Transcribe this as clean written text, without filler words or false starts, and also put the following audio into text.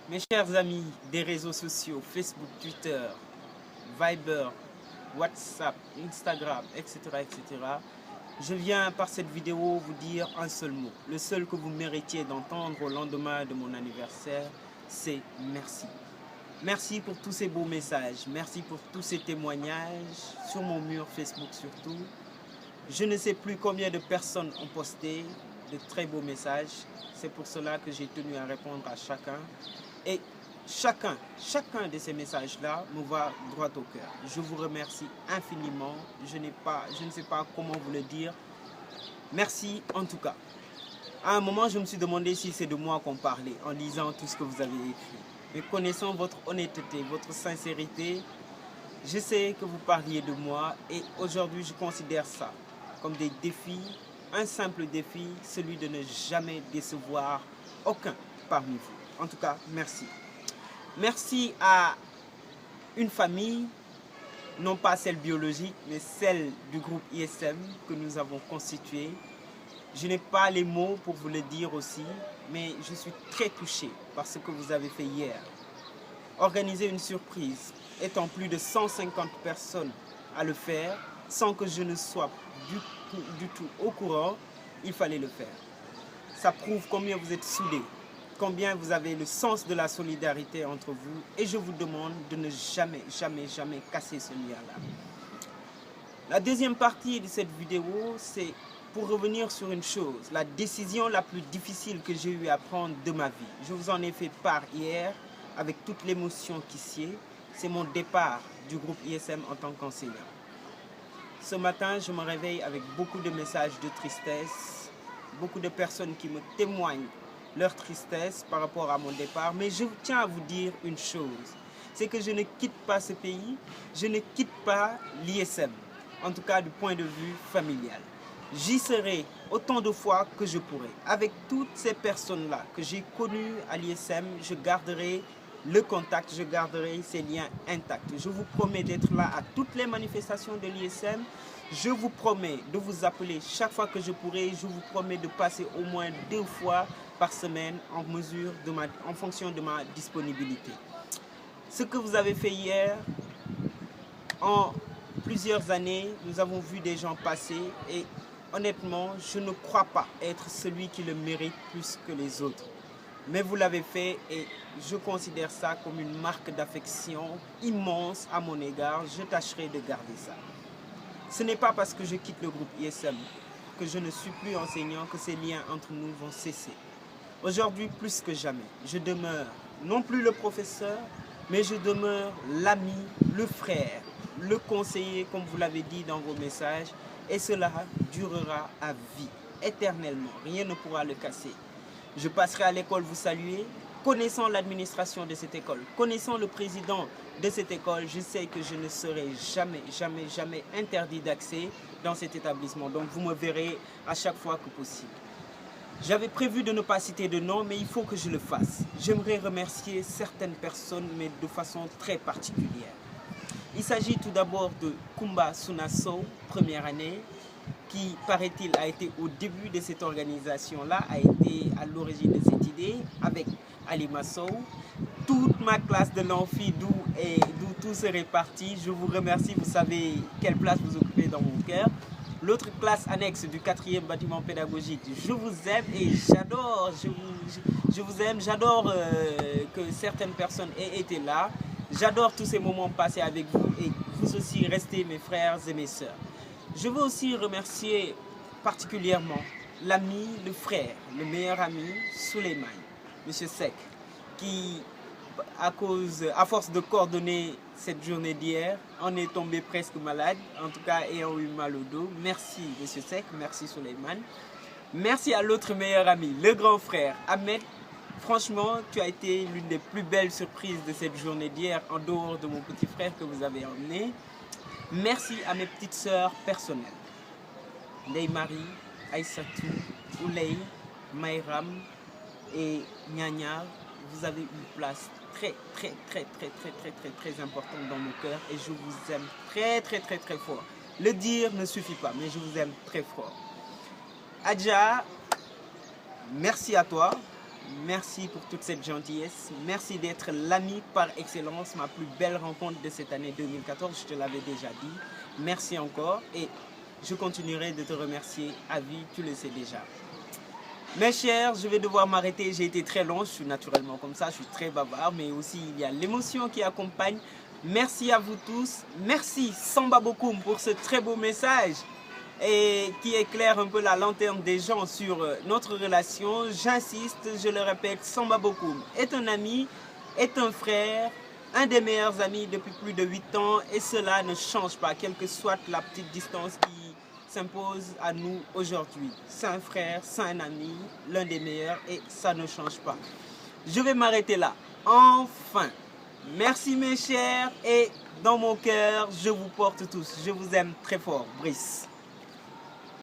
Mes chers amis des réseaux sociaux, Facebook, Twitter, Viber, WhatsApp, Instagram, etc., etc., je viens par cette vidéo vous dire un seul mot. Le seul que vous méritiez d'entendre au lendemain de mon anniversaire, c'est merci. Merci pour tous ces beaux messages, merci pour tous ces témoignages, sur mon mur Facebook surtout. Je ne sais plus combien de personnes ont posté de très beaux messages. C'est pour cela que j'ai tenu à répondre à chacun. Et chacun de ces messages-là me va droit au cœur. Je vous remercie infiniment. Je ne sais pas comment vous le dire. Merci en tout cas. À un moment, je me suis demandé si c'est de moi qu'on parlait en lisant tout ce que vous avez écrit. Mais connaissant votre honnêteté, votre sincérité, je sais que vous parliez de moi et aujourd'hui, je considère ça comme des défis, un simple défi, celui de ne jamais décevoir aucun parmi vous. En tout cas, merci. Merci à une famille, non pas celle biologique, mais celle du groupe ISM que nous avons constitué. Je n'ai pas les mots pour vous le dire aussi, mais je suis très touché par ce que vous avez fait hier. Organiser une surprise, étant plus de 150 personnes à le faire, sans que je ne sois du tout au courant, il fallait le faire. Ça prouve combien vous êtes soudés, combien vous avez le sens de la solidarité entre vous, et je vous demande de ne jamais casser ce lien-là. La deuxième partie de cette vidéo, c'est pour revenir sur une chose, la décision la plus difficile que j'ai eu à prendre de ma vie. Je vous en ai fait part hier, avec toute l'émotion qui s'y est, c'est mon départ du groupe ISM en tant qu'enseignant. Ce matin, je me réveille avec beaucoup de messages de tristesse, beaucoup de personnes qui me témoignent leur tristesse par rapport à mon départ. Mais je tiens à vous dire une chose, c'est que je ne quitte pas ce pays, je ne quitte pas l'ISM, en tout cas du point de vue familial. J'y serai autant de fois que je pourrai. Avec toutes ces personnes-là que j'ai connues à l'ISM, je garderai le contact, je garderai ces liens intacts. Je vous promets d'être là à toutes les manifestations de l'ISM. Je vous promets de vous appeler chaque fois que je pourrai. Je vous promets de passer au moins 2 fois par semaine en fonction de ma disponibilité. Ce que vous avez fait hier, en plusieurs années, nous avons vu des gens passer et honnêtement, je ne crois pas être celui qui le mérite plus que les autres. Mais vous l'avez fait et je considère ça comme une marque d'affection immense à mon égard. Je tâcherai de garder ça. Ce n'est pas parce que je quitte le groupe ISM que je ne suis plus enseignant que ces liens entre nous vont cesser. Aujourd'hui, plus que jamais, je demeure non plus le professeur, mais je demeure l'ami, le frère, le conseiller, comme vous l'avez dit dans vos messages, et cela durera à vie, éternellement. Rien ne pourra le casser. Je passerai à l'école vous saluer, connaissant l'administration de cette école, connaissant le président de cette école, je sais que je ne serai jamais interdit d'accès dans cet établissement. Donc vous me verrez à chaque fois que possible. J'avais prévu de ne pas citer de nom, mais il faut que je le fasse. J'aimerais remercier certaines personnes, mais de façon très particulière. Il s'agit tout d'abord de Kumba Sunaso, première année, qui, paraît-il, a été au début de cette organisation-là, a été à l'origine de cette idée, avec Ali Massou. Toute ma classe de l'amphi, d'où tout se répartit, je vous remercie, vous savez quelle place vous occupez dans mon cœur. L'autre classe annexe du 4e bâtiment pédagogique, je vous aime et j'adore, je vous aime, j'adore que certaines personnes aient été là. J'adore tous ces moments passés avec vous et vous aussi restez mes frères et mes sœurs. Je veux aussi remercier particulièrement l'ami, le frère, le meilleur ami, Souleymane, M. Sek, qui, à force de coordonner cette journée d'hier, en est tombé presque malade, en tout cas ayant eu mal au dos. Merci M. Sek, merci Souleymane. Merci à l'autre meilleur ami, le grand frère, Ahmed. Franchement, tu as été l'une des plus belles surprises de cette journée d'hier, en dehors de mon petit frère que vous avez emmené. Merci à mes petites sœurs personnelles, Ndeye-Marie, Aïssatou, Ouley, Maïram et Nyanya. Vous avez une place très importante dans mon cœur et je vous aime très fort. Le dire ne suffit pas, mais je vous aime très fort. Adja, merci à toi. merci pour toute cette gentillesse. Merci d'être l'ami par excellence, ma plus belle rencontre de cette année 2014, je te l'avais déjà dit. Merci encore et je continuerai de te remercier à vie, tu le sais déjà. Mes chers, je vais devoir m'arrêter, j'ai été très long, je suis naturellement comme ça, je suis très bavard, mais aussi il y a l'émotion qui accompagne. Merci à vous tous, merci Samba Bokoum pour ce très beau message et qui éclaire un peu la lanterne des gens sur notre relation. J'insiste, je le répète, Samba Bokoum est un ami, est un frère, un des meilleurs amis depuis plus de 8 ans et cela ne change pas, quelle que soit la petite distance qui s'impose à nous aujourd'hui. C'est un frère, c'est un ami, l'un des meilleurs et ça ne change pas. Je vais m'arrêter là. Enfin, merci mes chers et dans mon cœur, je vous porte tous. Je vous aime très fort. Brice.